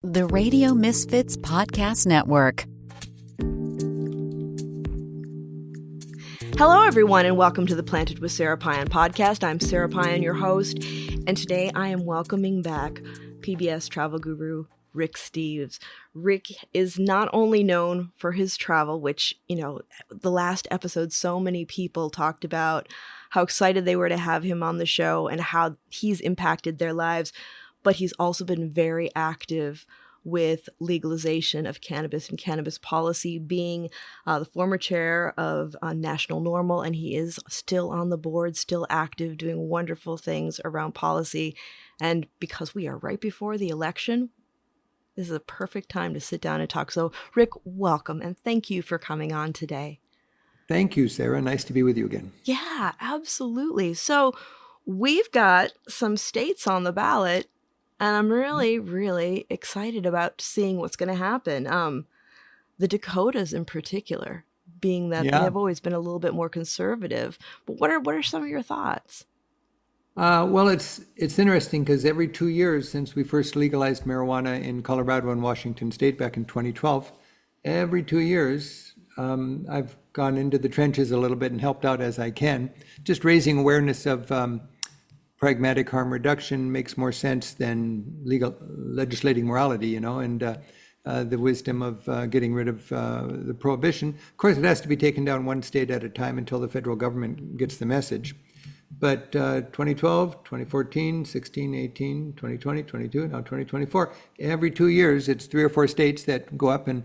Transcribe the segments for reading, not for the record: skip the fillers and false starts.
The Radio Misfits Podcast Network. Hello, everyone, and welcome to the Planted with Sara Payan podcast. I'm Sara Payan, your host, and today I am welcoming back PBS travel guru Rick Steves. Rick is not only known for his travel, which, the last episode, so many people talked about how excited they were to have him on the show and how he's impacted their lives, but he's also been very active with legalization of cannabis and cannabis policy, being the former chair of National NORML, and he is still on the board, still active, doing wonderful things around policy. And because we are right before the election, this is a perfect time to sit down and talk. So, Rick, welcome, and thank you for coming on today. Thank you, Sara. Nice to be with you again. Yeah, absolutely. So we've got some states on the ballot, and I'm really, really excited about seeing what's going to happen. The Dakotas in particular, being that they've always been a little bit more conservative. But what are some of your thoughts? Well, it's interesting because every 2 years since we first legalized marijuana in Colorado and Washington State back in 2012, every 2 years I've gone into the trenches a little bit and helped out as I can, just raising awareness of pragmatic harm reduction makes more sense than legislating morality, and the wisdom of getting rid of the prohibition. Of course, it has to be taken down one state at a time until the federal government gets the message. But 2012, 2014, 16, 18, 2020, 22, now 2024, every 2 years, it's 3 or 4 states that go up and,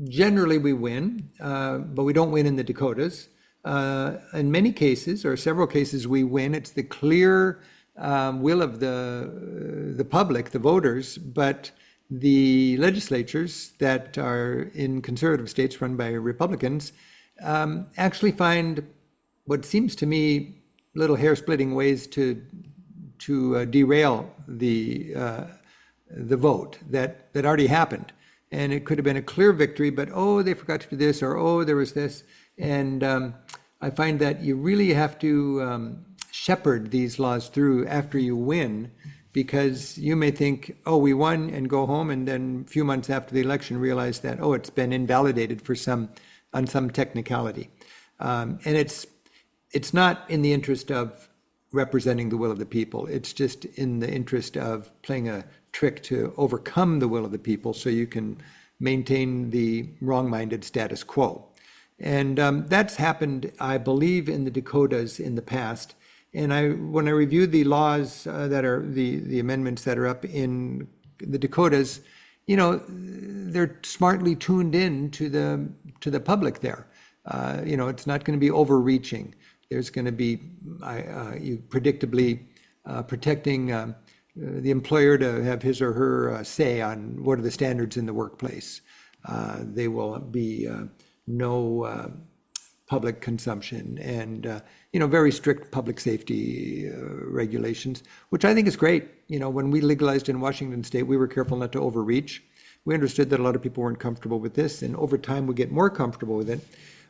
generally we win, but we don't win in the Dakotas. In many cases, or several cases, we win. It's the clear will of the public, the voters, but the legislatures that are in conservative states run by Republicans actually find what seems to me little hair-splitting ways to derail the vote that already happened. And it could have been a clear victory, but they forgot to do this, or there was this. And I find that you really have to shepherd these laws through after you win, because you may think, we won, and go home, and then a few months after the election realize that, it's been invalidated on some technicality. And it's not in the interest of representing the will of the people. It's just in the interest of playing a trick to overcome the will of the people so you can maintain the wrong-minded status quo. And that's happened, I believe, in the Dakotas in the past. And when I reviewed the laws that are the amendments that are up in the Dakotas, they're smartly tuned in to the public there. It's not going to be overreaching. There's going to be predictably protecting the employer to have his or her say on what are the standards in the workplace. They will be no public consumption and very strict public safety regulations, which I think is great. When we legalized in Washington State, we were careful not to overreach. We understood that a lot of people weren't comfortable with this, and over time we get more comfortable with it.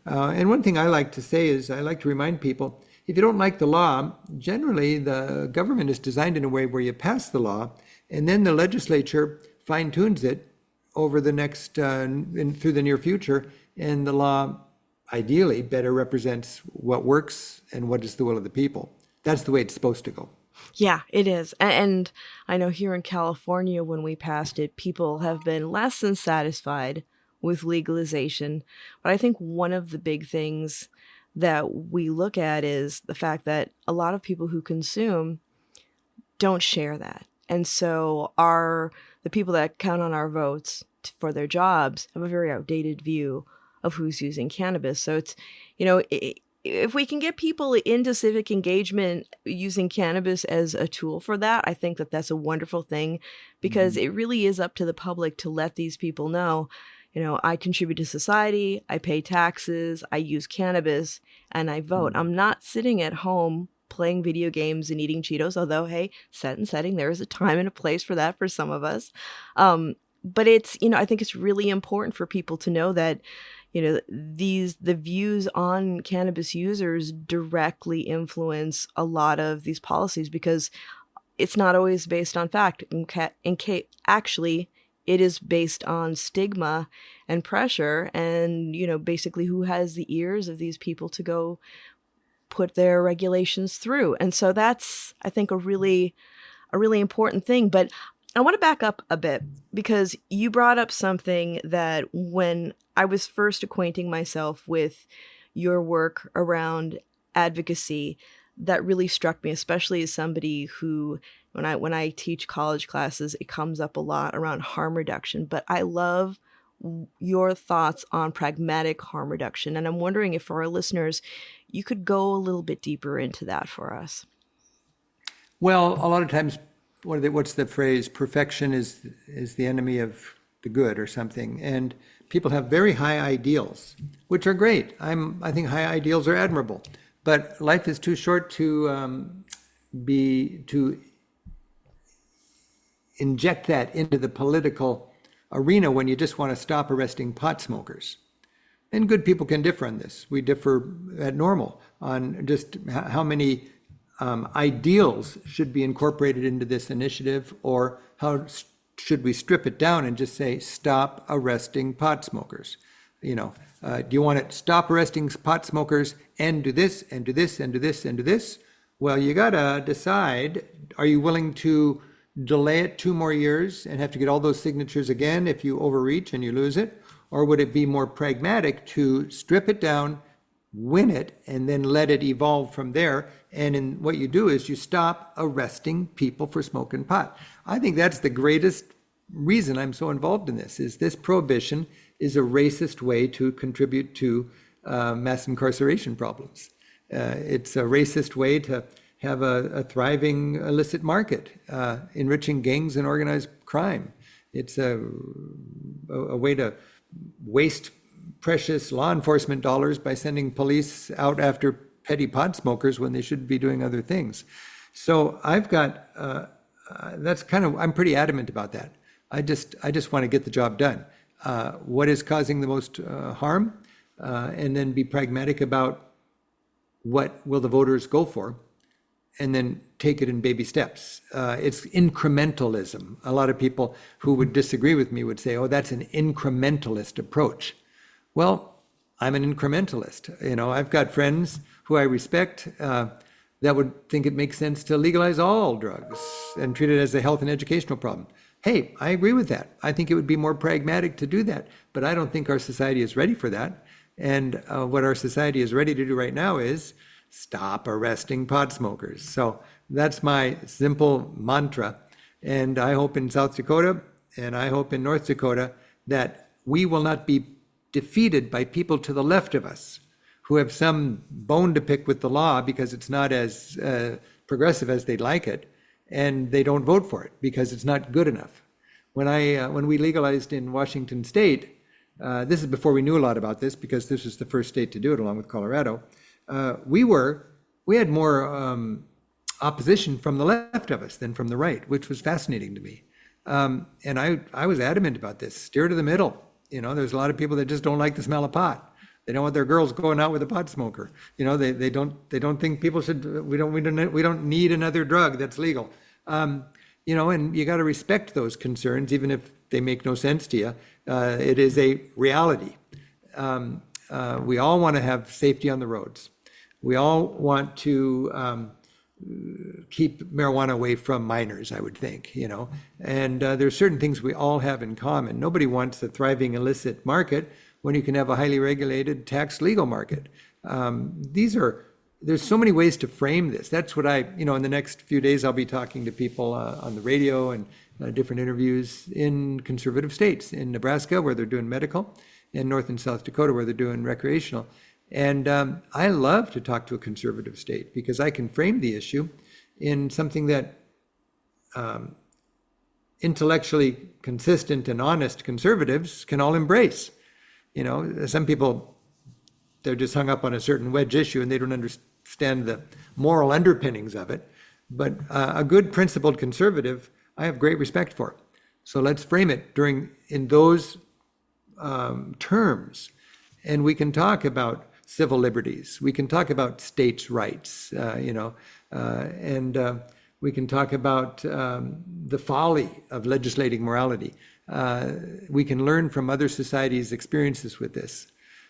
And one thing I like to say is I like to remind people, if you don't like the law, generally the government is designed in a way where you pass the law and then the legislature fine-tunes it over the next, through the near future, and the law ideally better represents what works and what is the will of the people. That's the way it's supposed to go. Yeah, it is. And I know here in California, when we passed it, people have been less than satisfied with legalization. But I think one of the big things that we look at is the fact that a lot of people who consume don't share that. And so the people that count on our votes for their jobs have a very outdated view of who's using cannabis. So it's, if we can get people into civic engagement using cannabis as a tool for that, I think that that's a wonderful thing, because it really is up to the public to let these people know, I contribute to society, I pay taxes, I use cannabis, and I vote. I'm not sitting at home playing video games and eating Cheetos, although, hey, set and setting, there is a time and a place for that for some of us. But it's, I think it's really important for people to know that, the views on cannabis users directly influence a lot of these policies, because it's not always based on fact. Actually, it is based on stigma and pressure, and basically who has the ears of these people to go put their regulations through. And so that's, I think, a really important thing. But I want to back up a bit, because you brought up something that when I was first acquainting myself with your work around advocacy, that really struck me, especially as somebody who, when I teach college classes, it comes up a lot around harm reduction. But I love your thoughts on pragmatic harm reduction. And I'm wondering if for our listeners, you could go a little bit deeper into that for us. Well, a lot of times, what's the phrase? Perfection is the enemy of the good, or something. And people have very high ideals, which are great. I think high ideals are admirable, but life is too short to inject that into the political arena when you just want to stop arresting pot smokers. And good people can differ on this. We differ at NORML on just how many ideals should be incorporated into this initiative, or how should we strip it down and just say, stop arresting pot smokers? Do you want to stop arresting pot smokers and do this and do this and do this and do this? Well, you got to decide, are you willing to delay it 2 more years and have to get all those signatures again if you overreach and you lose it? Or would it be more pragmatic to strip it down, win it, and then let it evolve from there? And what you do is you stop arresting people for smoking pot. I think that's the greatest reason I'm so involved in this, is this prohibition is a racist way to contribute to mass incarceration problems. It's a racist way to have a thriving illicit market, enriching gangs and organized crime. It's a way to waste precious law enforcement dollars by sending police out after petty pot smokers when they should be doing other things. So I've got, I'm pretty adamant about that. I just want to get the job done. What is causing the most harm? And then be pragmatic about what will the voters go for, and then take it in baby steps. It's incrementalism. A lot of people who would disagree with me would say, oh, that's an incrementalist approach. Well, I'm an incrementalist. I've got friends who I respect that would think it makes sense to legalize all drugs and treat it as a health and educational problem. Hey, I agree with that. I think it would be more pragmatic to do that, but I don't think our society is ready for that. And what our society is ready to do right now is stop arresting pot smokers. So that's my simple mantra. And I hope in South Dakota, and I hope in North Dakota, that we will not be defeated by people to the left of us who have some bone to pick with the law because it's not as progressive as they'd like it, and they don't vote for it because it's not good enough. When we legalized in Washington State, this is before we knew a lot about this, because this was the first state to do it along with Colorado. We had more opposition from the left of us than from the right, which was fascinating to me. And I was adamant about this. Steer to the middle. There's a lot of people that just don't like the smell of pot. They don't want their girls going out with a pot smoker. They don't think people should. We don't need another drug that's legal. And you got to respect those concerns, even if they make no sense to you. It is a reality. We all want to have safety on the roads. We all want to keep marijuana away from minors, I would think, And there's certain things we all have in common. Nobody wants a thriving illicit market when you can have a highly regulated, taxed legal market. There's so many ways to frame this. That's what in the next few days, I'll be talking to people on the radio and different interviews in conservative states, in Nebraska, where they're doing medical, and North and South Dakota, where they're doing recreational. And I love to talk to a conservative state because I can frame the issue in something that intellectually consistent and honest conservatives can all embrace. Some people, they're just hung up on a certain wedge issue and they don't understand the moral underpinnings of it. But a good principled conservative, I have great respect for. So let's frame it in those terms. And we can talk about civil liberties. We can talk about states' rights, and We can talk about the folly of legislating morality. We can learn from other societies' experiences with this.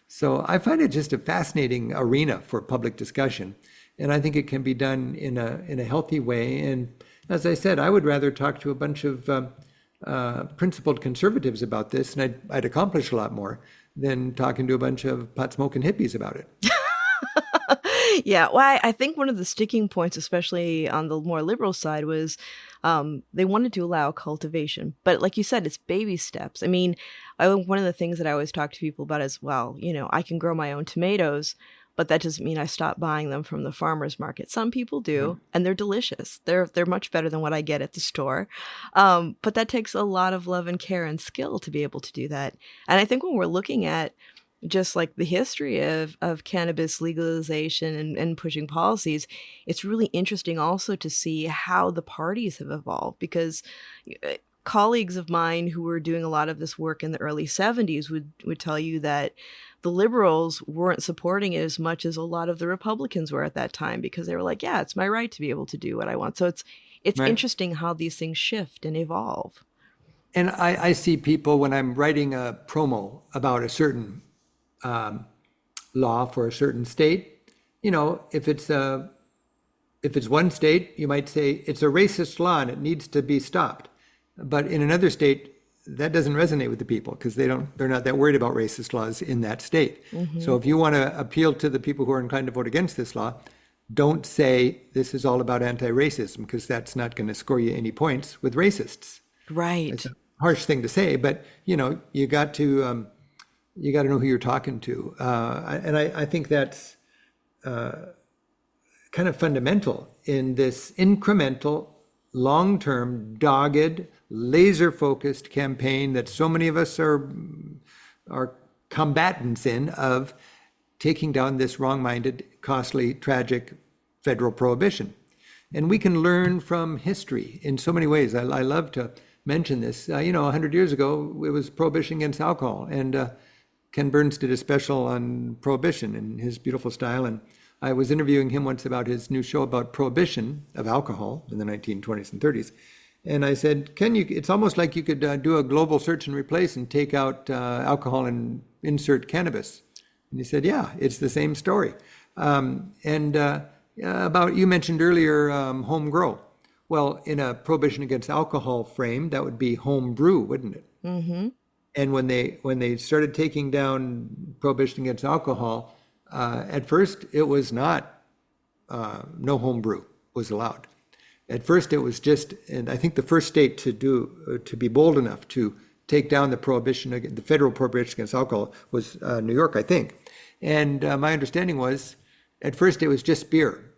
So I find it just a fascinating arena for public discussion. And I think it can be done in a healthy way. And as I said, I would rather talk to a bunch of principled conservatives about this, and I'd accomplish a lot more than talking to a bunch of pot-smoking hippies about it. Yeah, well, I think one of the sticking points, especially on the more liberal side, was they wanted to allow cultivation. But like you said, it's baby steps. I mean, one of the things that I always talk to people about is, well, I can grow my own tomatoes, but that doesn't mean I stop buying them from the farmer's market. Some people do, and they're delicious. They're much better than what I get at the store. But that takes a lot of love and care and skill to be able to do that. And I think when we're looking at just like the history of cannabis legalization and pushing policies, it's really interesting also to see how the parties have evolved, because colleagues of mine who were doing a lot of this work in the early 70s would tell you that the liberals weren't supporting it as much as a lot of the Republicans were at that time, because they were like, yeah, it's my right to be able to do what I want. So it's Right. interesting how these things shift and evolve. And I see people when I'm writing a promo about a certain law for a certain state, if it's one state, you might say it's a racist law and it needs to be stopped. But in another state, that doesn't resonate with the people because they're not that worried about racist laws in that state. So if you want to appeal to the people who are inclined to vote against this law, don't say this is all about anti-racism, because that's not going to score you any points with racists. Right. It's a harsh thing to say, but you got to know who you're talking to, and I think that's kind of fundamental in this incremental, long-term, dogged, laser-focused campaign that so many of us are combatants in, of taking down this wrong-minded, costly, tragic federal prohibition. And we can learn from history in so many ways. I love to mention this. 100 years ago, it was prohibition against alcohol, and Ken Burns did a special on prohibition in his beautiful style, and I was interviewing him once about his new show about prohibition of alcohol in the 1920s and 30s. And I said, Ken, it's almost like you could do a global search and replace and take out alcohol and insert cannabis. And he said, yeah, it's the same story. About, you mentioned earlier, home grow. Well, in a prohibition against alcohol frame, that would be home brew, wouldn't it? Mm-hmm. And when they started taking down prohibition against alcohol, at first it was not, no home brew was allowed. At first it was just, and I think the first state to be bold enough to take down the federal prohibition against alcohol was New York, I think. And my understanding was, at first it was just beer.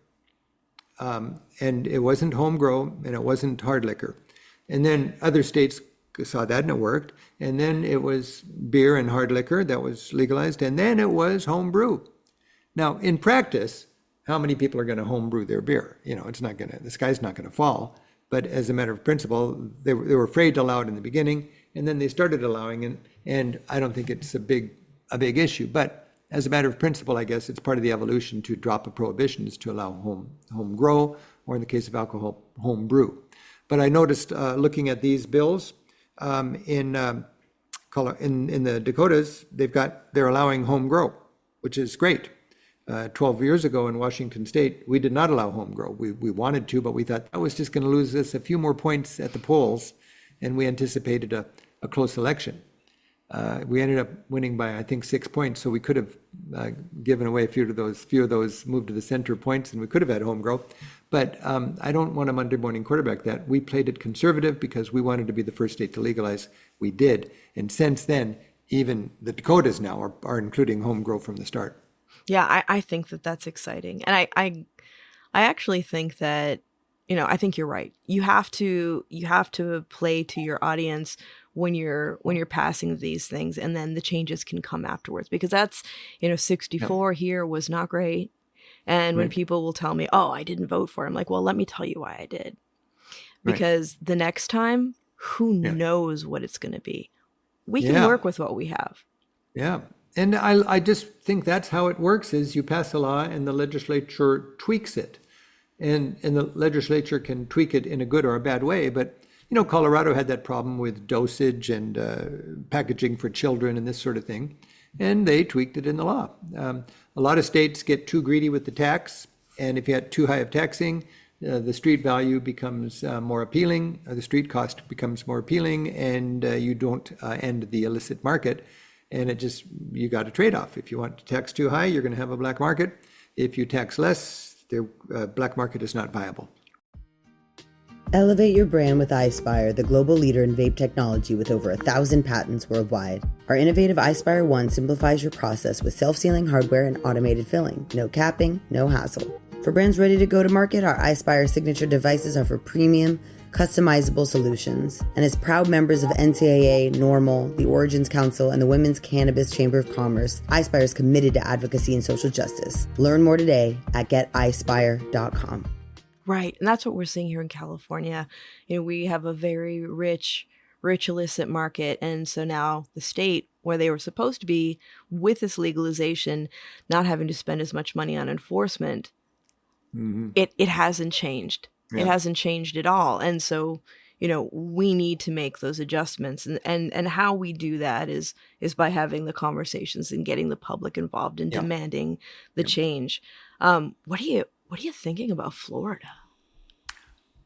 And it wasn't home grow and it wasn't hard liquor. And then other states saw that and it worked. And then it was beer and hard liquor that was legalized. And then it was home brew. Now, in practice, how many people are going to home brew their beer? The sky's not going to fall. But as a matter of principle, they were afraid to allow it in the beginning, and then they started allowing it. And I don't think it's a big issue. But as a matter of principle, I guess it's part of the evolution to drop a prohibition is to allow home grow, or in the case of alcohol, home brew. But I noticed looking at these bills in the Dakotas, they're allowing home grow, which is great. 12 years ago in Washington State, we did not allow home grow. We wanted to, but we thought that was just going to lose us a few more points at the polls, and we anticipated a close election. We ended up winning by, I think, 6 points, so we could have given away a few of those moved to the center points, and we could have had home grow. But I don't want to Monday morning quarterback that. We played it conservative because we wanted to be the first state to legalize. We did. And since then, even the Dakotas now are including home grow from the start. Yeah, I think that's exciting. And I actually think that, I think you're right. You have to play to your audience when you're passing these things, and then the changes can come afterwards, because that's, 64 here was not great. And when people will tell me, oh, I didn't vote for it, I'm like, well, let me tell you why I did. Because the next time, who knows what it's going to be. We can work with what we have. Yeah. And I just think that's how it works, is you pass a law and the legislature tweaks it. and the legislature can tweak it in a good or a bad way. But Colorado had that problem with dosage and packaging for children and this sort of thing, and they tweaked it in the law. A lot of states get too greedy with the tax, and if you had too high of taxing, the street value becomes more appealing, the street cost becomes more appealing, and you don't end the illicit market. And you got a trade-off. If you want to tax too high, you're going to have a black market. If you tax less, the black market is not viable. Elevate your brand with iSpire, the global leader in vape technology with over 1,000 patents worldwide. Our innovative iSpire 1 simplifies your process with self-sealing hardware and automated filling. No capping, no hassle. For brands ready to go to market, our iSpire signature devices are for premium, customizable solutions. And as proud members of NCAA, NORML, the Origins Council, and the Women's Cannabis Chamber of Commerce, iSpire is committed to advocacy and social justice. Learn more today at getispire.com. Right. And that's what we're seeing here in California. We have a very rich illicit market. And so now the state, where they were supposed to be with this legalization, not having to spend as much money on enforcement, it hasn't changed. Yeah. It hasn't changed at all. And so, we need to make those adjustments. And how we do that is by having the conversations and getting the public involved and demanding the change. What are you thinking about Florida?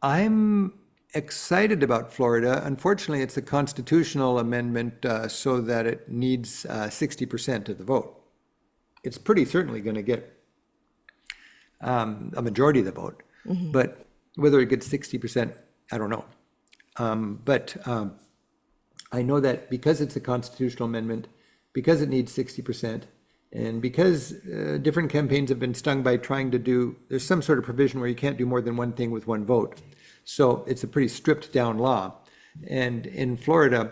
I'm excited about Florida. Unfortunately, it's a constitutional amendment so that it needs 60% of the vote. It's pretty certainly going to get a majority of the vote, but whether it gets 60%, I don't know. But I know that because it's a constitutional amendment, because it needs 60%, and because different campaigns have been stung by trying to there's some sort of provision where you can't do more than one thing with one vote. So it's a pretty stripped down law. And in Florida,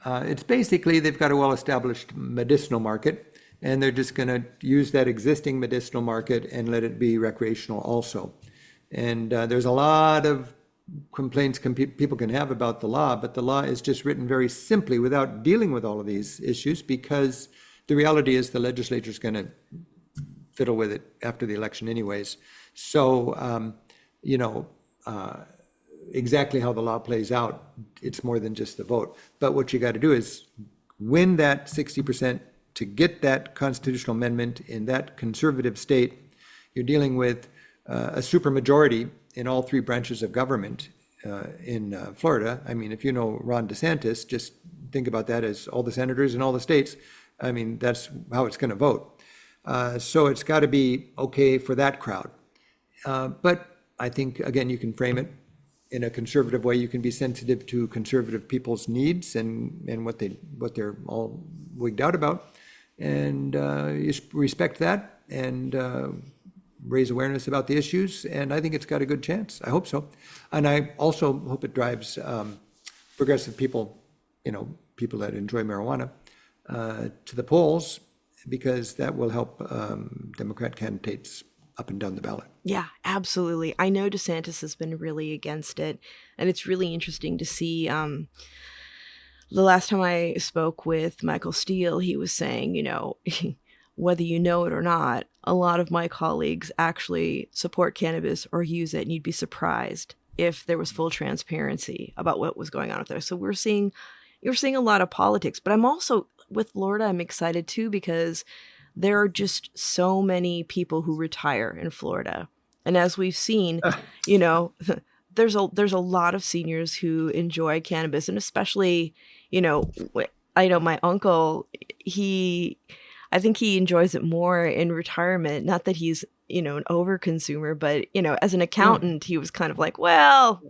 it's basically they've got a well-established medicinal market, and they're just going to use that existing medicinal market and let it be recreational also. And there's a lot of complaints people can have about the law, but the law is just written very simply without dealing with all of these issues, because the reality is the legislature is going to fiddle with it after the election anyways. So, exactly how the law plays out, it's more than just the vote. But what you got to do is win that 60% to get that constitutional amendment in that conservative state. You're dealing with a supermajority in all three branches of government in Florida. I mean, if you know Ron DeSantis, just think about that as all the senators in all the states. I mean, that's how it's going to vote. So it's got to be okay for that crowd. But I think, again, you can frame it in a conservative way. You can be sensitive to conservative people's needs and what they're all wigged out about. And you respect that and raise awareness about the issues. And I think it's got a good chance. I hope so. And I also hope it drives progressive people, people that enjoy marijuana, to the polls, because that will help Democrat candidates up and down the ballot. Yeah, absolutely. I know DeSantis has been really against it, and it's really interesting to see. The last time I spoke with Michael Steele, he was saying, whether you know it or not, a lot of my colleagues actually support cannabis or use it, and you'd be surprised if there was full transparency about what was going on out there. So you're seeing a lot of politics, but I'm also with Florida. I'm excited too, because there are just so many people who retire in Florida. And as we've seen, there's a lot of seniors who enjoy cannabis, and especially, I know my uncle, I think he enjoys it more in retirement. Not that he's, an overconsumer, but, as an accountant, he was kind of like, well,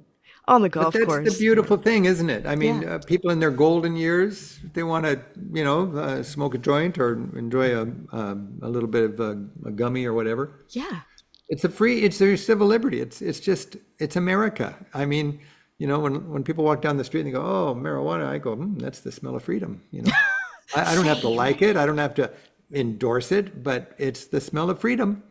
on the golf course. That's the beautiful thing, isn't it? I mean, people in their golden years, they want to, smoke a joint or enjoy a little bit of a gummy or whatever. Yeah. It's their civil liberty. It's America. I mean, when people walk down the street and they go, oh, marijuana, I go, that's the smell of freedom. I don't have to like it. I don't have to endorse it, but it's the smell of freedom.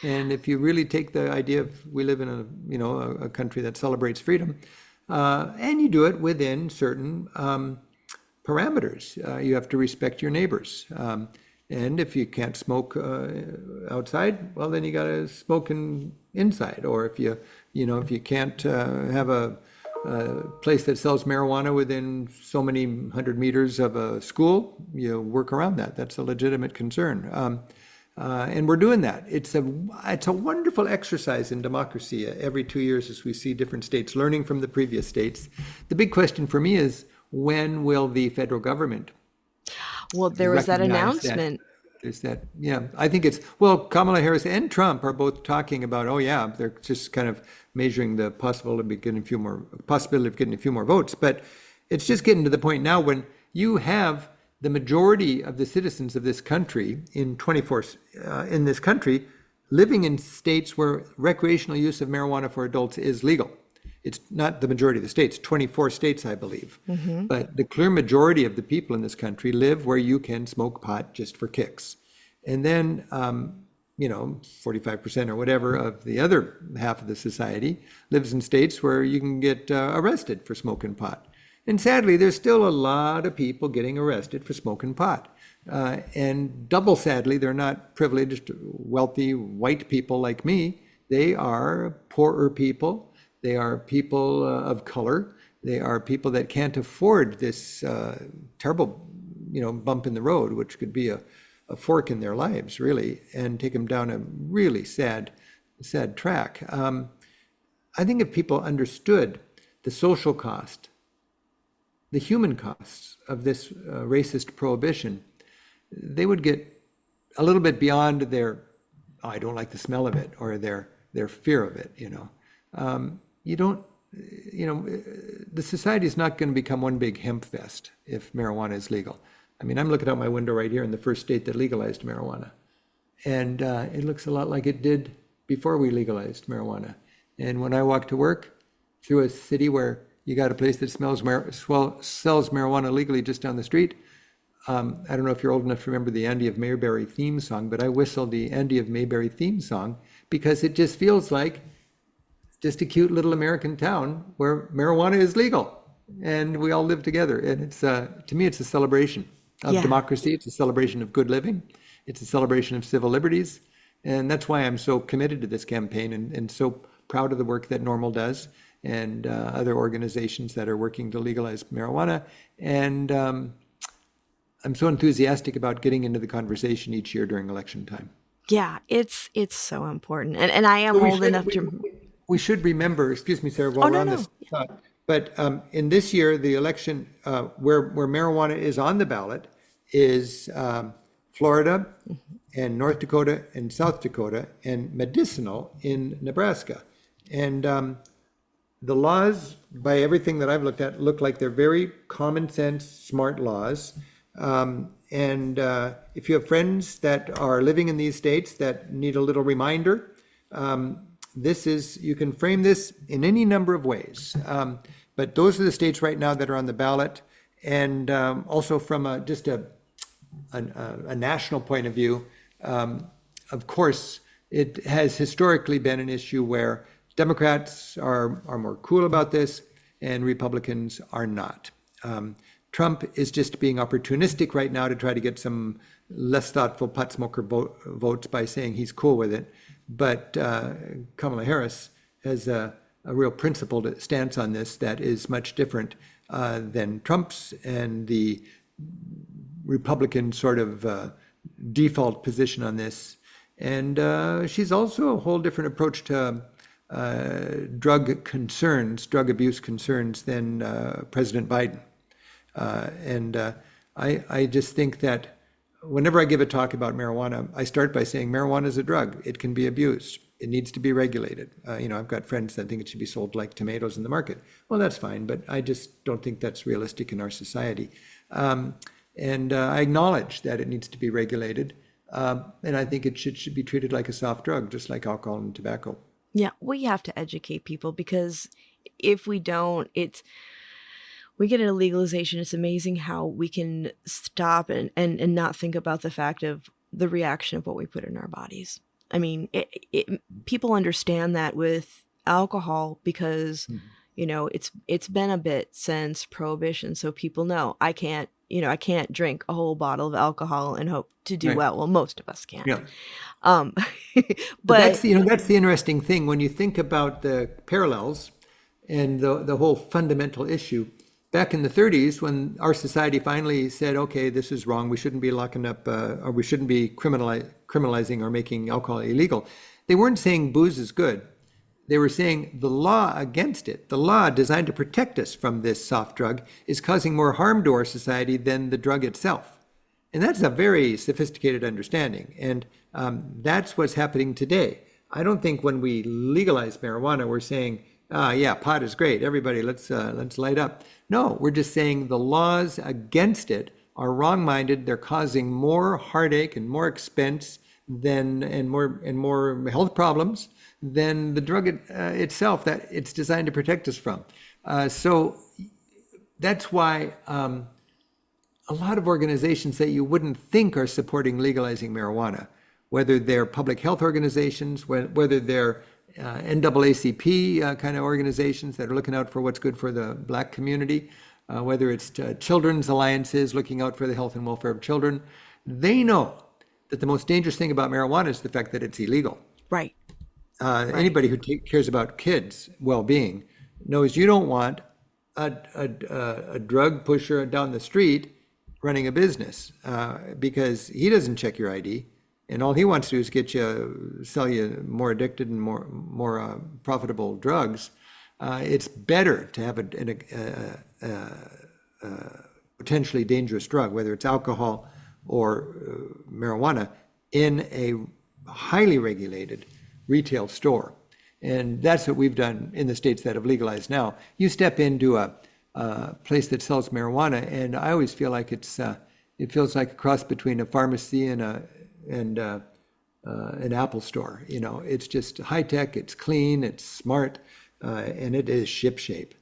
And if you really take the idea of we live in a country that celebrates freedom, and you do it within certain parameters, you have to respect your neighbors. And if you can't smoke outside, well, then you got to smoke in inside. Or if if you can't have a place that sells marijuana within so many 100 meters of a school, you work around that. That's a legitimate concern. And we're doing that. It's a wonderful exercise in democracy. Every 2 years, as we see different states learning from the previous states. The big question for me is, when will the federal government Well, there was that recognize announcement. There's that, yeah. I think Kamala Harris and Trump are both talking about, oh yeah, they're just kind of measuring the possibility of getting a few more votes. But it's just getting to the point now when you have the majority of the citizens of this country in this country living in states where recreational use of marijuana for adults is legal. It's not the majority of the states, 24 states, I believe. Mm-hmm. But the clear majority of the people in this country live where you can smoke pot just for kicks. And then, 45% or whatever of the other half of the society lives in states where you can get arrested for smoking pot. And sadly, there's still a lot of people getting arrested for smoking pot. And double sadly, they're not privileged, wealthy, white people like me. They are poorer people. They are people of color. They are people that can't afford this terrible, bump in the road, which could be a fork in their lives, really, and take them down a really sad track. I think if people understood the social cost, the human costs of this racist prohibition, they would get a little bit beyond their, oh, I don't like the smell of it, or their fear of it, the society is not going to become one big hemp fest if marijuana is legal. I mean, I'm looking out my window right here in the first state that legalized marijuana. And it looks a lot like it did before we legalized marijuana. And when I walk to work through a city where you got a place that sells marijuana legally just down the street, I don't know if you're old enough to remember the Andy of Mayberry theme song, but I whistled the Andy of Mayberry theme song because it just feels like just a cute little American town where marijuana is legal and we all live together. And it's, to me, it's a celebration of democracy. It's a celebration of good living. It's a celebration of civil liberties. And that's why I'm so committed to this campaign and so proud of the work that NORML does and other organizations that are working to legalize marijuana. And I'm so enthusiastic about getting into the conversation each year during election time. Yeah, it's so important. And I am old enough to... We should remember, excuse me, Sarah, while we're on this thought, but in this year, the election where marijuana is on the ballot is Florida and North Dakota and South Dakota and medicinal in Nebraska. And the laws, by everything that I've looked at, look like they're very common sense, smart laws. And if you have friends that are living in these states that need a little reminder, you can frame this in any number of ways. But those are the states right now that are on the ballot. And also from a national point of view, of course, it has historically been an issue where Democrats are more cool about this and Republicans are not. Trump is just being opportunistic right now to try to get some less thoughtful pot smoker votes by saying he's cool with it. But Kamala Harris has a real principled stance on this that is much different than Trump's and the Republican sort of default position on this. And she's also a whole different approach to drug abuse concerns than President Biden. I just think that whenever I give a talk about marijuana, I start by saying marijuana is a drug. It can be abused. It needs to be regulated. I've got friends that think it should be sold like tomatoes in the market. Well, that's fine, but I just don't think that's realistic in our society. And I acknowledge that it needs to be regulated. And I think it should be treated like a soft drug, just like alcohol and tobacco. Yeah, we have to educate people because if we don't, we get a legalization. It's amazing how we can stop and not think about the fact of the reaction of what we put in our bodies. I mean, people understand that with alcohol because, it's been a bit since Prohibition. So people know I can't I can't drink a whole bottle of alcohol and hope to do Right. well. Well, most of us can't. Yeah. Um, But but that's the interesting thing when you think about the parallels and the whole fundamental issue. Back in the 30s, when our society finally said, okay, this is wrong, we shouldn't be locking up, or we shouldn't be criminalizing or making alcohol illegal, they weren't saying booze is good. They were saying the law against it, the law designed to protect us from this soft drug, is causing more harm to our society than the drug itself. And that's a very sophisticated understanding. And that's what's happening today. I don't think when we legalize marijuana, we're saying, yeah, pot is great. Everybody, let's light up. No, we're just saying the laws against it are wrong-minded. They're causing more heartache and more expense and more health problems than the drug itself that it's designed to protect us from. So that's why a lot of organizations that you wouldn't think are supporting legalizing marijuana, whether they're public health organizations, whether they're NAACP kind of organizations that are looking out for what's good for the Black community, whether it's children's alliances looking out for the health and welfare of children, they know that the most dangerous thing about marijuana is the fact that it's illegal. right. Anybody who cares about kids' well-being knows you don't want a drug pusher down the street running a business because he doesn't check your ID, and all he wants to do is sell you more addicted and more profitable drugs. It's better to have a potentially dangerous drug, whether it's alcohol or marijuana, in a highly regulated retail store. And that's what we've done in the states that have legalized now. You step into a place that sells marijuana, and I always feel like it feels like a cross between a pharmacy and an Apple store. It's just high tech, it's clean, it's smart, and it is shipshape.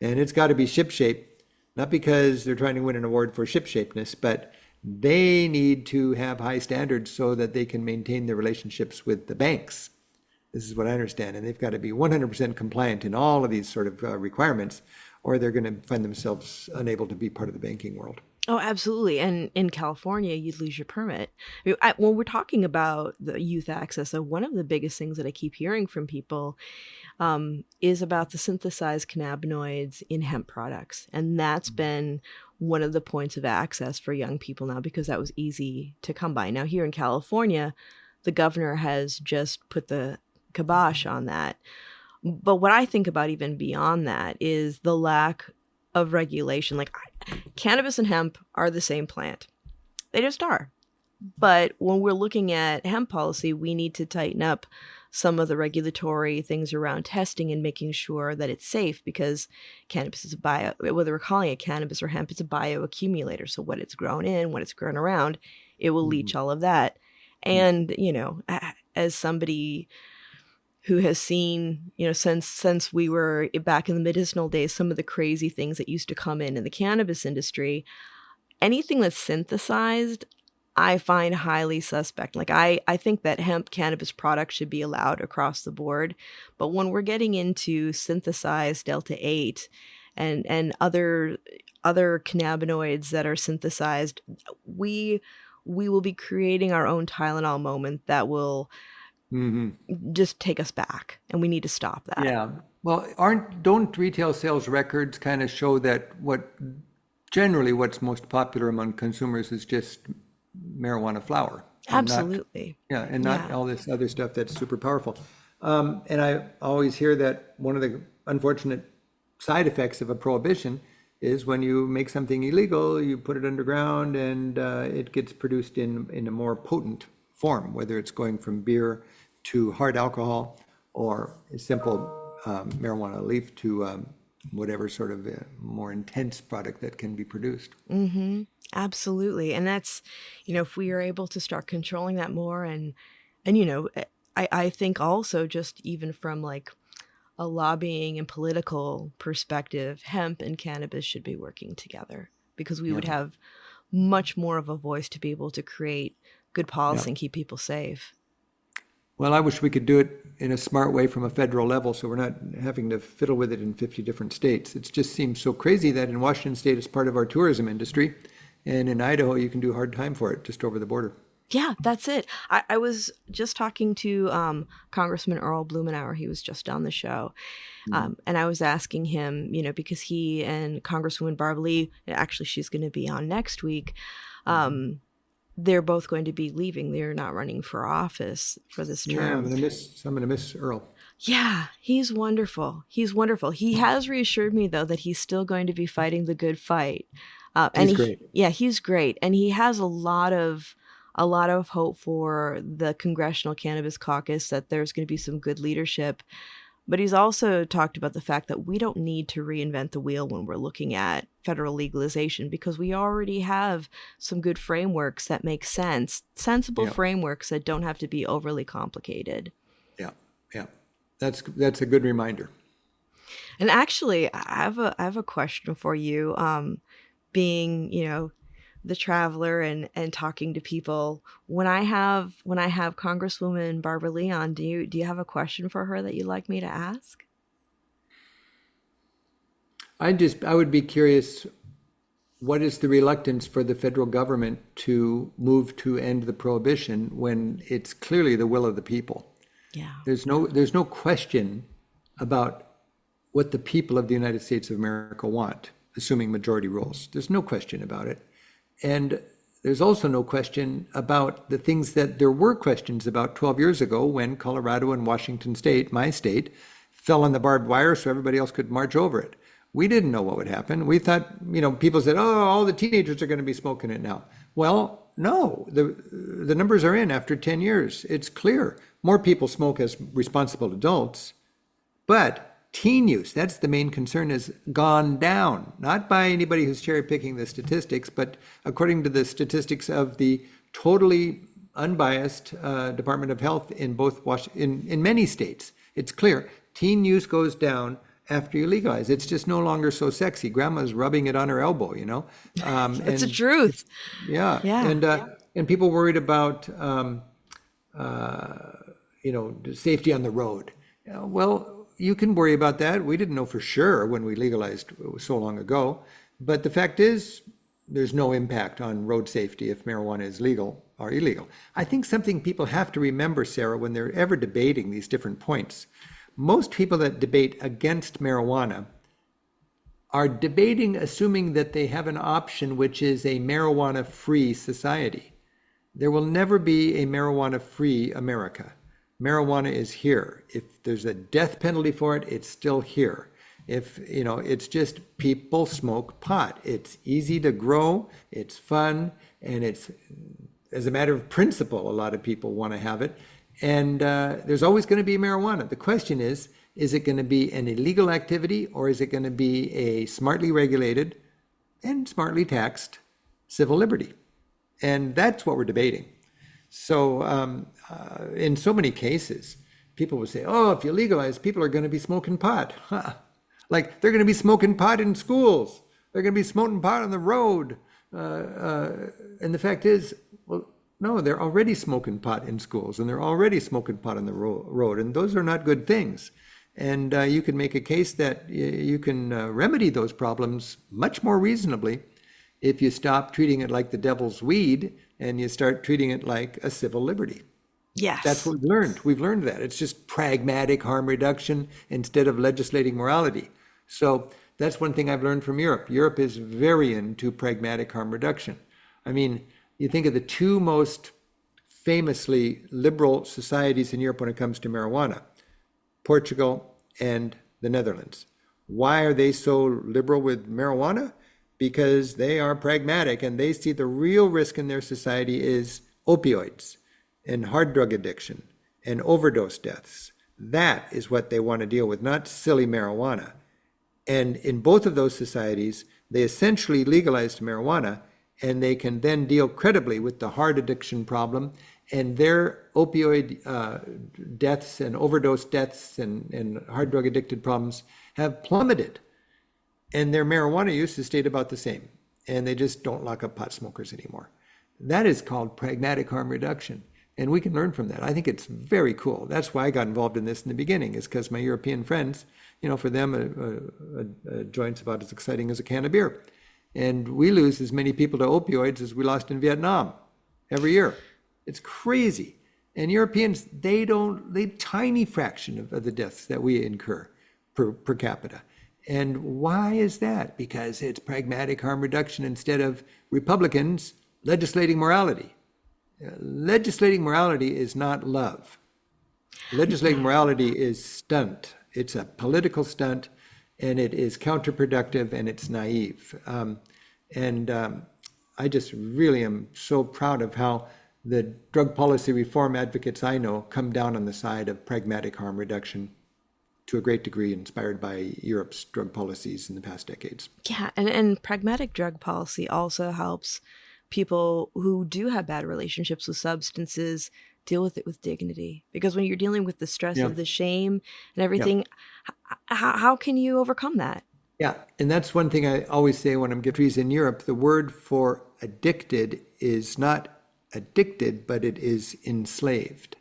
And it's got to be shipshape, not because they're trying to win an award for shipshapeness, but they need to have high standards so that they can maintain their relationships with the banks. This is what I understand. And they've got to be 100% compliant in all of these sort of requirements, or they're going to find themselves unable to be part of the banking world. Oh, absolutely. And in California, you'd lose your permit. When we're talking about the youth access, so one of the biggest things that I keep hearing from people is about the synthesized cannabinoids in hemp products. And that's been one of the points of access for young people now, because that was easy to come by. Now, here in California, the governor has just put the kibosh on that. But what I think about even beyond that is the lack of regulation. Like, cannabis and hemp are the same plant. They just are. But when we're looking at hemp policy, we need to tighten up some of the regulatory things around testing and making sure that it's safe, because cannabis is whether we're calling it cannabis or hemp, it's a bioaccumulator. So what it's grown in, what it's grown around, it will leach all of that. And, as somebody who has seen, since we were back in the medicinal days, some of the crazy things that used to come in the cannabis industry, anything that's synthesized, I find highly suspect. Like, I think that hemp cannabis products should be allowed across the board. But when we're getting into synthesized Delta-8 and other cannabinoids that are synthesized, we will be creating our own Tylenol moment that will just take us back, and we need to stop that. Yeah. Well, don't retail sales records kind of show that what's most popular among consumers is just marijuana flower? Absolutely. And not all this other stuff that's super powerful. And I always hear that one of the unfortunate side effects of a prohibition is when you make something illegal, you put it underground, and it gets produced in a more potent form, whether it's going from beer to hard alcohol or a simple marijuana leaf to whatever sort of more intense product that can be produced. Mm-hmm. Absolutely. And that's, if we are able to start controlling that more, and I think also just even from like a lobbying and political perspective, hemp and cannabis should be working together, because we would have much more of a voice to be able to create good policy and keep people safe. Well, I wish we could do it in a smart way from a federal level, so we're not having to fiddle with it in 50 different states. It just seems so crazy that in Washington State, as part of our tourism industry, And in Idaho, you can do hard time for it just over the border. Yeah, that's it. I was just talking to Congressman Earl Blumenauer. He was just on the show. And I was asking him, because he and Congresswoman Barbara Lee, actually, she's going to be on next week. They're both going to be leaving. They're not running for office for this term. Yeah, I'm going to miss Earl. Yeah, he's wonderful. He's wonderful. He has reassured me, though, that he's still going to be fighting the good fight. He's great. Yeah, he's great. And he has a lot of hope for the Congressional Cannabis Caucus, that there's going to be some good leadership. But he's also talked about the fact that we don't need to reinvent the wheel when we're looking at federal legalization, because we already have some good frameworks that make sense, sensible frameworks that don't have to be overly complicated. Yeah. That's a good reminder. And actually, I have a question for you. Being, the traveler and talking to people, when I have Congresswoman Barbara Lee on, do you have a question for her that you'd like me to ask? I would be curious, what is the reluctance for the federal government to move to end the prohibition when it's clearly the will of the people? Yeah. There's no question about what the people of the United States of America want, assuming majority rules. There's no question about it. And there's also no question about the things that there were questions about 12 years ago when Colorado and Washington State, my state, fell on the barbed wire so everybody else could march over it. We didn't know what would happen. We thought, people said, oh, all the teenagers are going to be smoking it now. Well, no, the numbers are in after 10 years. It's clear. More people smoke as responsible adults, but teen use, that's the main concern, has gone down, not by anybody who's cherry picking the statistics, but according to the statistics of the totally unbiased Department of Health in in many states. It's clear. Teen use goes down after you legalize. It's just no longer so sexy. Grandma's rubbing it on her elbow, That's the truth. Yeah. And people worried about, safety on the road. Well, you can worry about that. We didn't know for sure when we legalized so long ago. But the fact is, there's no impact on road safety if marijuana is legal or illegal. I think something people have to remember, Sarah, when they're ever debating these different points, most people that debate against marijuana are debating assuming that they have an option which is a marijuana-free society. There will never be a marijuana-free America. Marijuana is here. If there's a death penalty for it, it's still here. If, it's just people smoke pot. It's easy to grow, it's fun, and it's, as a matter of principle, a lot of people want to have it. And there's always going to be marijuana. The question is it going to be an illegal activity, or is it going to be a smartly regulated and smartly taxed civil liberty? And that's what we're debating. So in so many cases, people would say, oh, if you legalize, people are going to be smoking pot. Huh. Like they're going to be smoking pot in schools. They're going to be smoking pot on the road. And the fact is, well, no, they're already smoking pot in schools, and they're already smoking pot on the road. And those are not good things. And you can make a case that you can remedy those problems much more reasonably if you stop treating it like the devil's weed and you start treating it like a civil liberty. Yes. That's what we've learned. We've learned that. It's just pragmatic harm reduction instead of legislating morality. So that's one thing I've learned from Europe. Europe is very into pragmatic harm reduction. I mean, you think of the two most famously liberal societies in Europe when it comes to marijuana, Portugal and the Netherlands. Why are they so liberal with marijuana? Because they are pragmatic and they see the real risk in their society is opioids and hard drug addiction and overdose deaths. That is what they want to deal with, not silly marijuana. And in both of those societies, they essentially legalized marijuana, and they can then deal credibly with the hard addiction problem, and their opioid deaths and overdose deaths and hard drug addicted problems have plummeted. And their marijuana use has stayed about the same, and they just don't lock up pot smokers anymore. That is called pragmatic harm reduction, and we can learn from that. I think it's very cool. That's why I got involved in this in the beginning, is because my European friends, for them, a joint's about as exciting as a can of beer. And we lose as many people to opioids as we lost in Vietnam every year. It's crazy. And Europeans, they tiny fraction of the deaths that we incur per capita. And why is that? Because it's pragmatic harm reduction instead of Republicans legislating morality. Legislating morality is not love. Legislating morality is stunt. It's a political stunt, and it is counterproductive, and it's naive. I just really am so proud of how the drug policy reform advocates I know come down on the side of pragmatic harm reduction to a great degree, inspired by Europe's drug policies in the past decades. Yeah, and pragmatic drug policy also helps people who do have bad relationships with substances deal with it with dignity. Because when you're dealing with the stress of the shame and everything, how can you overcome that? Yeah, and that's one thing I always say when I'm giving trees in Europe. The word for addicted is not addicted, but it is enslaved.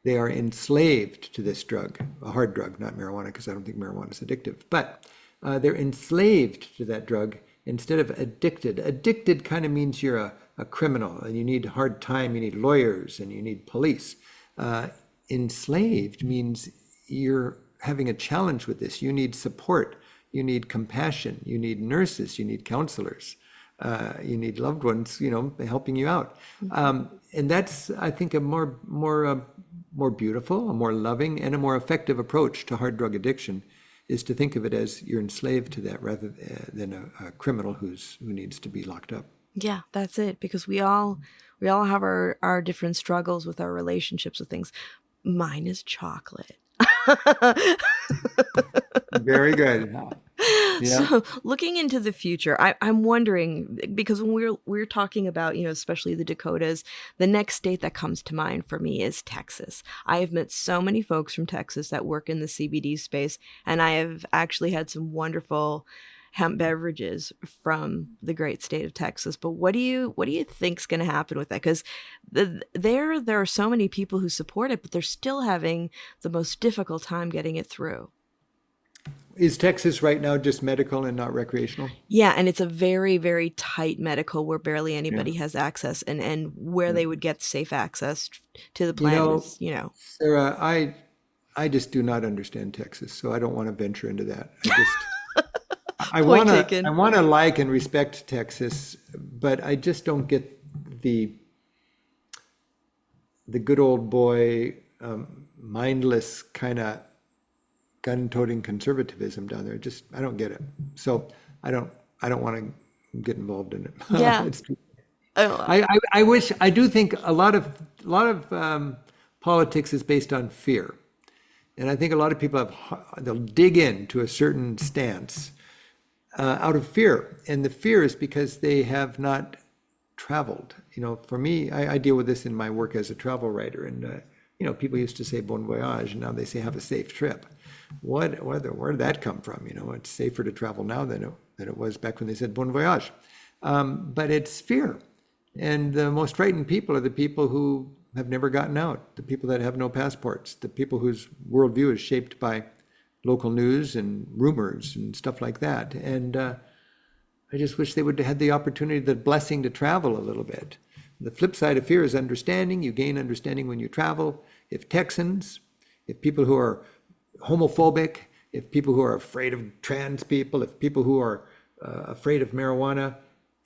They are enslaved to this drug, a hard drug, not marijuana, because I don't think marijuana is addictive. But they're enslaved to that drug instead of addicted. Addicted kind of means you're a criminal, and you need hard time, you need lawyers, and you need police. Enslaved means you're having a challenge with this. You need support. You need compassion. You need nurses. You need counselors. You need loved ones, helping you out. And that's, I think, a more beautiful, a more loving, and a more effective approach to hard drug addiction is to think of it as you're enslaved to that rather than a criminal who needs to be locked up. Yeah, that's it. Because we all have our different struggles with our relationships with things. Mine is chocolate. Very good. Yeah. So looking into the future, I'm wondering, because when we're talking about, especially the Dakotas, the next state that comes to mind for me is Texas. I have met so many folks from Texas that work in the CBD space, and I have actually had some wonderful hemp beverages from the great state of Texas. But what do you think's going to happen with that? Because there are so many people who support it, but they're still having the most difficult time getting it through. Is Texas right now just medical and not recreational? Yeah, and it's a very, very tight medical where barely anybody has access, and where they would get safe access to the plant is, Sarah, I just do not understand Texas, so I don't want to venture into that. I want to like and respect Texas, but I just don't get the good old boy, mindless kind of gun-toting conservativism down there. I don't get it. So I don't want to get involved in it. Yeah. I do think a lot of politics is based on fear. And I think a lot of people they'll dig into a certain stance out of fear. And the fear is because they have not traveled. For me, I deal with this in my work as a travel writer. And, people used to say bon voyage, and now they say have a safe trip. Where did that come from? It's safer to travel now than it was back when they said bon voyage. But it's fear. And the most frightened people are the people who have never gotten out, the people that have no passports, the people whose worldview is shaped by local news and rumors and stuff like that. And I just wish they would have had the opportunity, the blessing to travel a little bit. The flip side of fear is understanding. You gain understanding when you travel. If Texans, if people who are homophobic, if people who are afraid of trans people, if people who are afraid of marijuana,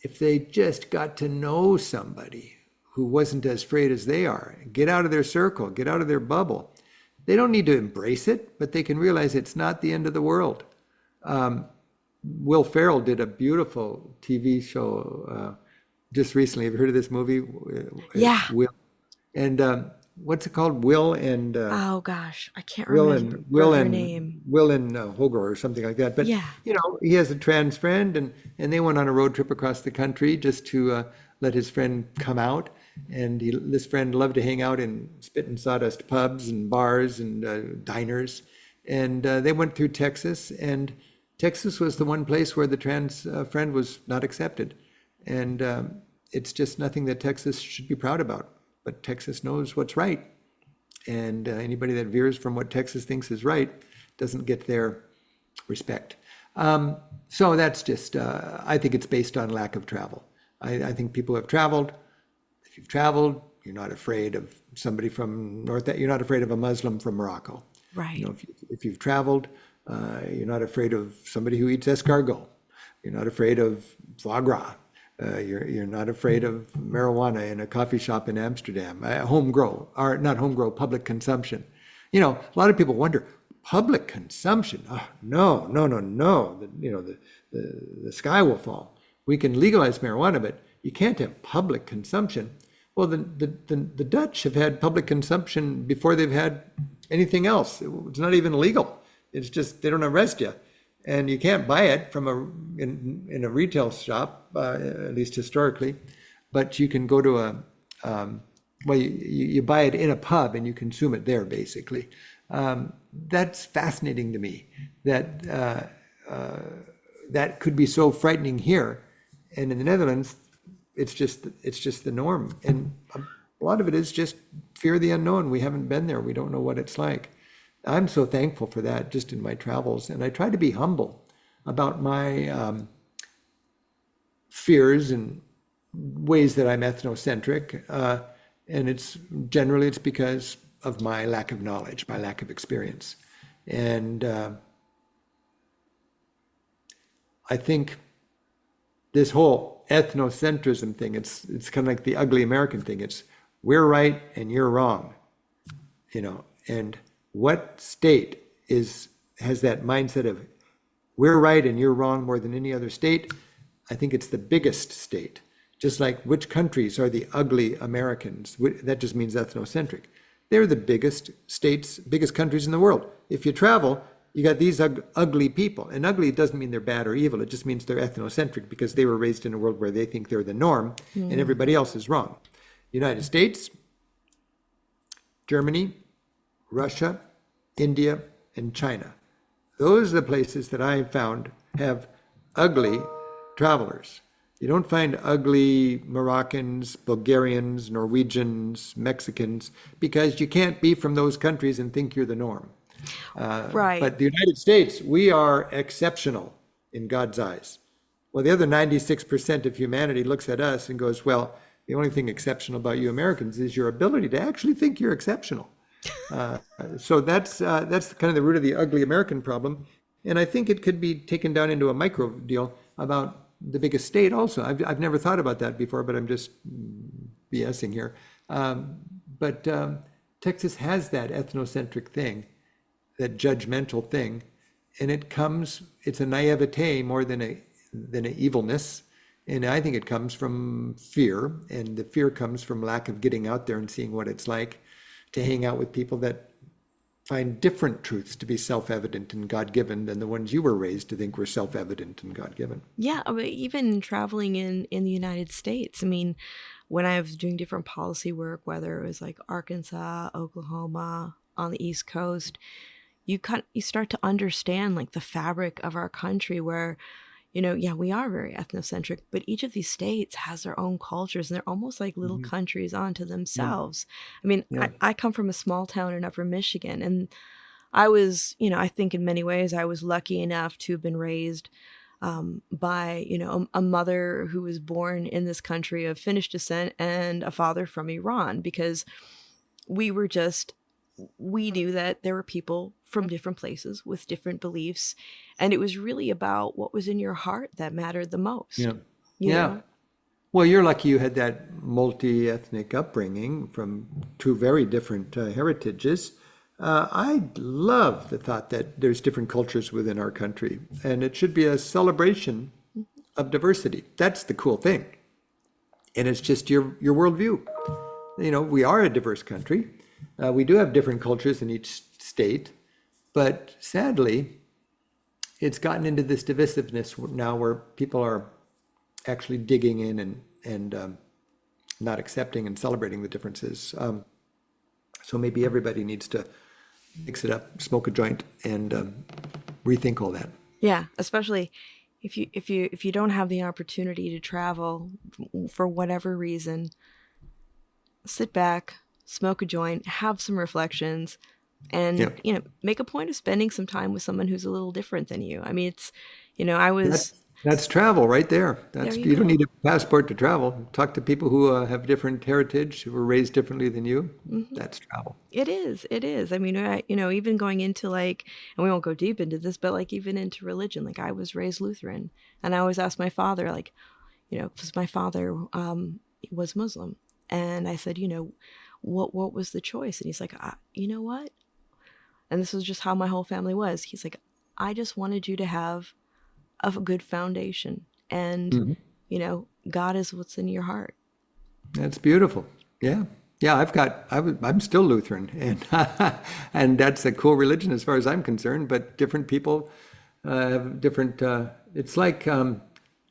if they just got to know somebody who wasn't as afraid as they are, get out of their circle, get out of their bubble. They don't need to embrace it, but they can realize it's not the end of the world. Will Ferrell did a beautiful TV show just recently. Have you heard of this movie? Yeah. Will. And what's it called? Will and... oh, gosh. I can't remember her name. Will and Hogar or something like that. But, yeah. He has a trans friend, and they went on a road trip across the country just to let his friend come out. And this friend loved to hang out in spit and sawdust pubs and bars and diners. And they went through Texas, and Texas was the one place where the trans friend was not accepted. And it's just nothing that Texas should be proud about. But Texas knows what's right. And anybody that veers from what Texas thinks is right doesn't get their respect. So that's just, I think it's based on lack of travel. I think people have traveled. If you've traveled, you're not afraid of somebody from you're not afraid of a Muslim from Morocco. Right. You know, if you've traveled, you're not afraid of somebody who eats escargot. You're not afraid of foie gras. You're not afraid of marijuana in a coffee shop in Amsterdam. Not home grow, public consumption. You know, a lot of people wonder, public consumption? Oh, no. The sky will fall. We can legalize marijuana, but you can't have public consumption. Well, the Dutch have had public consumption before they've had anything else. It's not even legal. It's just they don't arrest you, and you can't buy it from in a retail shop, at least historically. But you can go to you buy it in a pub and you consume it there, basically. That's fascinating to me. That could be so frightening here, and in the Netherlands, it's just the norm. And a lot of it is just fear of the unknown. We haven't been there. We don't know what it's like. I'm so thankful for that just in my travels. And I try to be humble about my fears and ways that I'm ethnocentric. And it's because of my lack of knowledge, my lack of experience. And I think this whole ethnocentrism thing, it's kind of like the ugly American thing. It's we're right and you're wrong, you know. And what state has that mindset of we're right and you're wrong more than any other state? I think it's the biggest state. Just like which countries are the ugly Americans? That just means ethnocentric. They're the biggest states, biggest countries in the world. If you travel, you got these ugly people. And ugly doesn't mean they're bad or evil. It just means they're ethnocentric because they were raised in a world where they think they're the norm and everybody else is wrong. United States, Germany, Russia, India, and China. Those are the places that I have found have ugly travelers. You don't find ugly Moroccans, Bulgarians, Norwegians, Mexicans, because you can't be from those countries and think you're the norm. Right. But the United States, we are exceptional in God's eyes. Well, the other 96% of humanity looks at us and goes, well, the only thing exceptional about you Americans is your ability to actually think you're exceptional. So that's kind of the root of the ugly American problem. And I think it could be taken down into a micro deal about the biggest state also. I've never thought about that before, but I'm just BSing here. But Texas has that ethnocentric thing, that judgmental thing, and it's a naivete more than an evilness. And I think it comes from fear, and the fear comes from lack of getting out there and seeing what it's like to hang out with people that find different truths to be self-evident and God-given than the ones you were raised to think were self-evident and God-given. Yeah, I mean, even traveling in the United States, I mean, when I was doing different policy work, whether it was like Arkansas, Oklahoma, on the East Coast, you start to understand like the fabric of our country where, you know, yeah, we are very ethnocentric, but each of these states has their own cultures and they're almost like little countries unto themselves. I mean, I come from a small town in Upper Michigan, and I was, you know, I think in many ways I was lucky enough to have been raised by, you know, a mother who was born in this country of Finnish descent and a father from Iran, because we knew that there were people from different places with different beliefs, and it was really about what was in your heart that mattered the most. Yeah. You know? Well, you're lucky you had that multi-ethnic upbringing from two very different heritages. I love the thought that there's different cultures within our country, and it should be a celebration of diversity. That's the cool thing. And it's just your worldview. You know, we are a diverse country. We do have different cultures in each state, but sadly, it's gotten into this divisiveness now where people are actually digging in and not accepting and celebrating the differences. So maybe everybody needs to mix it up, smoke a joint, and rethink all that. Yeah, especially if you don't have the opportunity to travel for whatever reason, sit back, smoke a joint, have some reflections, and you know, make a point of spending some time with someone who's a little different than you. I mean, I was That's travel right there. there. You You don't go. need a passport to travel. Talk to people who have different heritage, who were raised differently than you. That's travel. It is. It is. I mean, even going into like, and we won't go deep into this, but like even into religion, like I was raised Lutheran, and I always asked my father, like, because my father was Muslim, and I said, what was the choice? And he's like, you know what? And this was just how my whole family was. He's like, I just wanted you to have a good foundation, and Mhm. God is what's in your heart. That's beautiful. Yeah. Yeah, I'm still Lutheran, and and that's a cool religion as far as I'm concerned. But different people have different. It's like to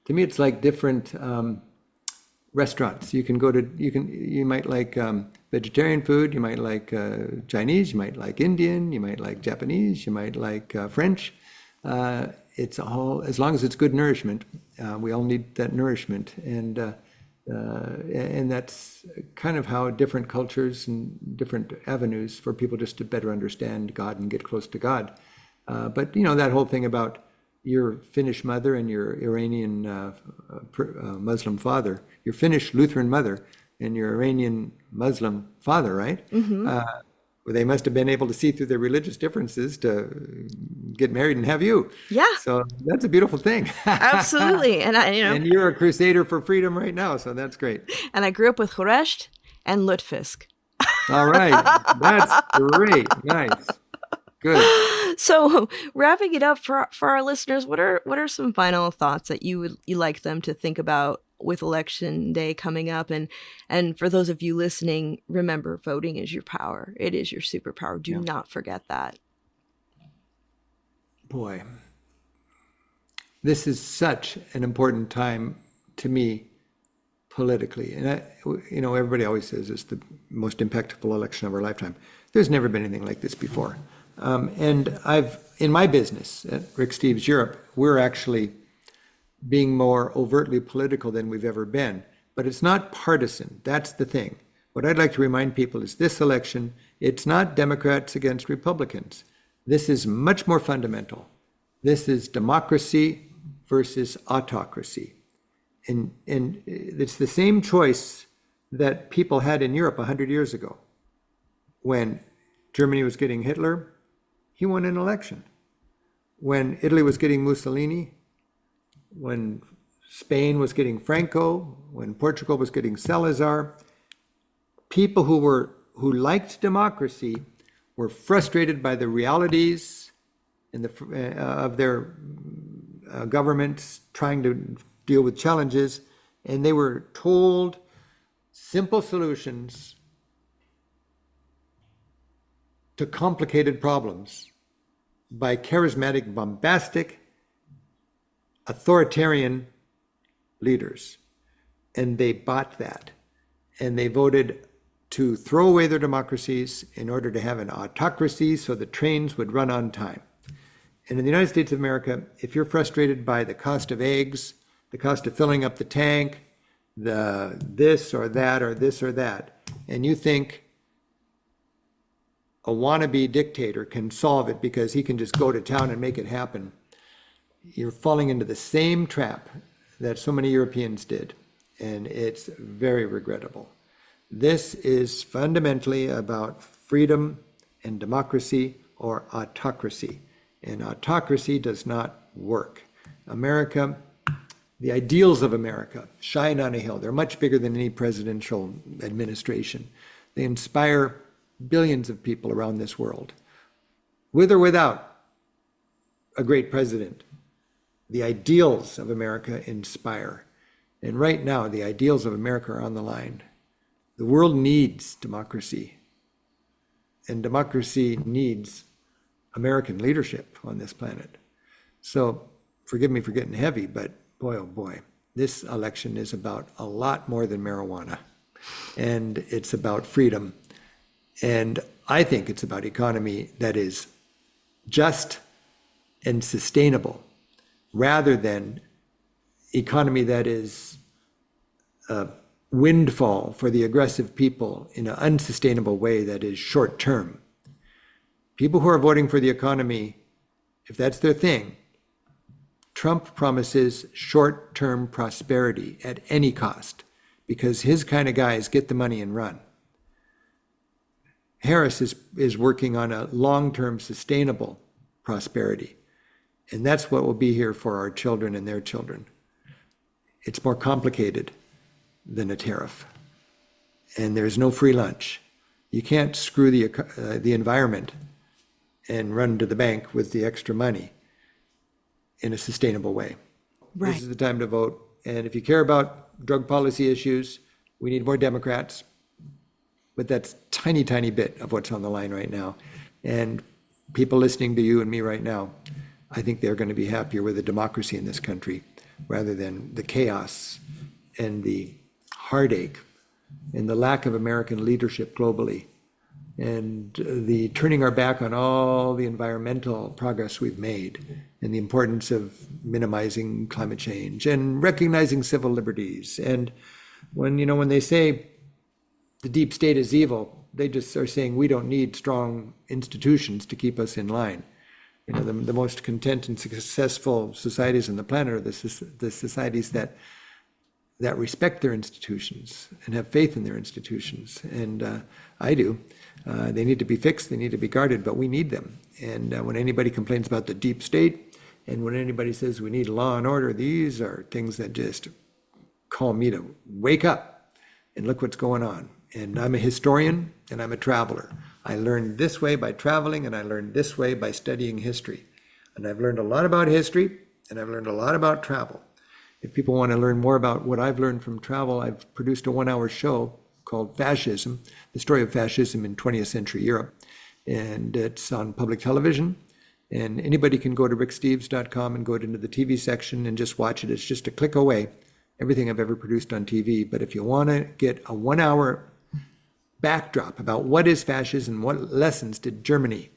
me, it's like different restaurants. You might like vegetarian food, you might like Chinese, you might like Indian, you might like Japanese, you might like French. It's all, as long as it's good nourishment. We all need that nourishment, and that's kind of how different cultures and different avenues for people just to better understand God and get close to God. But that whole thing about your Finnish mother and your Iranian Muslim father, your Finnish Lutheran mother and your Iranian Muslim father, right? Well, they must have been able to see through their religious differences to get married and have you. Yeah, So that's a beautiful thing. absolutely. And And you're a crusader for freedom right now, so that's great. and I grew up with Horesht and Lutfisk. All right, that's great. Nice, good. So, wrapping it up for our listeners, what are some final thoughts that you like them to think about with election day coming up? And for those of you listening, remember, voting is your power. It is your superpower. Do not forget that. Boy, this is such an important time to me politically. And everybody always says it's the most impactful election of our lifetime. There's never been anything like this before. And in my business at Rick Steves Europe, we're actually being more overtly political than we've ever been. But it's not partisan. That's the thing. What I'd like to remind people is this election, it's not Democrats against Republicans. This is much more fundamental. This is democracy versus autocracy. And it's the same choice that people had in Europe 100 years ago. When Germany was getting Hitler, he won an election. When Italy was getting Mussolini, when Spain was getting Franco, when Portugal was getting Salazar, people who liked democracy were frustrated by the realities of their governments trying to deal with challenges, and they were told simple solutions to complicated problems by charismatic, bombastic, authoritarian leaders. And they bought that. And they voted to throw away their democracies in order to have an autocracy so the trains would run on time. And in the United States of America, if you're frustrated by the cost of eggs, the cost of filling up the tank, the this or that or this or that, and you think a wannabe dictator can solve it because he can just go to town and make it happen, you're falling into the same trap that so many Europeans did, and it's very regrettable. This is fundamentally about freedom and democracy or autocracy, and autocracy does not work. America, the ideals of America shine on a hill. They're much bigger than any presidential administration. They inspire billions of people around this world, with or without a great president. The ideals of America inspire. And right now, the ideals of America are on the line. The world needs democracy, and democracy needs American leadership on this planet. So forgive me for getting heavy, but boy, oh boy, this election is about a lot more than marijuana. And it's about freedom. And I think it's about economy that is just and sustainable, rather than economy that is a windfall for the aggressive people in an unsustainable way that is short term. People who are voting for the economy, if that's their thing, Trump promises short-term prosperity at any cost because his kind of guys get the money and run. Harris is working on a long-term sustainable prosperity. And that's what will be here for our children and their children. It's more complicated than a tariff. And there's no free lunch. You can't screw the environment and run to the bank with the extra money in a sustainable way. Right. This is the time to vote. And if you care about drug policy issues, we need more Democrats. But that's a tiny, tiny bit of what's on the line right now. And people listening to you and me right now, I think they're going to be happier with a democracy in this country rather than the chaos and the heartache and the lack of American leadership globally and the turning our back on all the environmental progress we've made and the importance of minimizing climate change and recognizing civil liberties. And when they say the deep state is evil, they just are saying we don't need strong institutions to keep us in line. The most content and successful societies on the planet are the societies that respect their institutions and have faith in their institutions. And I do. They need to be fixed, they need to be guarded, but we need them. And when anybody complains about the deep state, and when anybody says we need law and order, these are things that just call me to wake up and look what's going on. And I'm a historian and I'm a traveler. I learned this way by traveling, and I learned this way by studying history. And I've learned a lot about history, and I've learned a lot about travel. If people want to learn more about what I've learned from travel, I've produced a 1-hour show called Fascism, the story of fascism in 20th century Europe. And it's on public television. And anybody can go to ricksteves.com and go into the TV section and just watch it. It's just a click away, everything I've ever produced on TV. But if you want to get a 1-hour backdrop about what is fascism, what lessons did Germany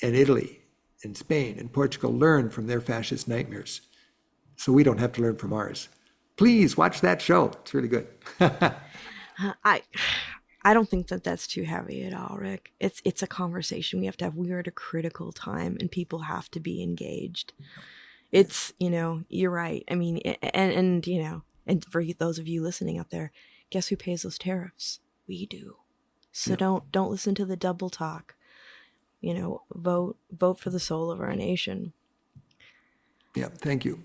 and Italy and Spain and Portugal learn from their fascist nightmares, so we don't have to learn from ours, please watch that show. It's really good. I don't think that's too heavy at all, Rick. It's a conversation we have to have. We are at a critical time, and people have to be engaged. It's you're right. I mean, and for for of you listening out there, guess who pays those tariffs? We do. So don't listen to the double talk. Vote for the soul of our nation. Yeah, thank you.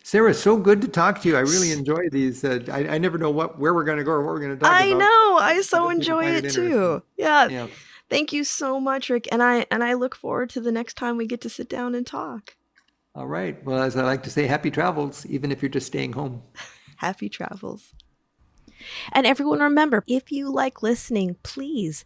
Sarah, so good to talk to you. I really enjoy these. I never know where we're going to go or what we're going to talk about. I know. I so enjoy it too. Yeah. Thank you so much, Rick. And I look forward to the next time we get to sit down and talk. All right. Well, as I like to say, happy travels, even if you're just staying home. Happy travels. And everyone, remember, if you like listening, please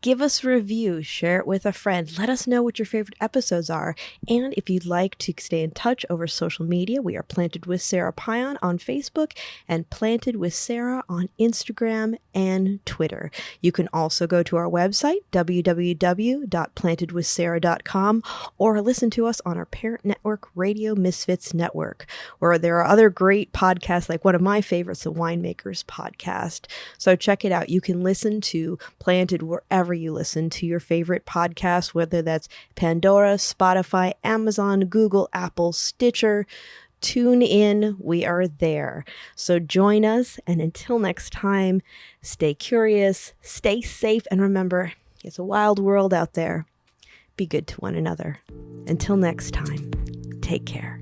give us a review, share it with a friend, let us know what your favorite episodes are. And if you'd like to stay in touch over social media, we are Planted with Sara Pion on Facebook and Planted with Sara on Instagram and Twitter. You can also go to our website, www.plantedwithsara.com, or listen to us on our parent network, Radio Misfits Network, where there are other great podcasts, like one of my favorites, the Winemakers Podcast. So check it out. You can listen to Planted wherever you listen to your favorite podcast, whether that's Pandora, Spotify, Amazon, Google, Apple, Stitcher, TuneIn, we are there. So join us, and until next time, stay curious, stay safe, and remember, it's a wild world out there. Be good to one another. Until next time, take care.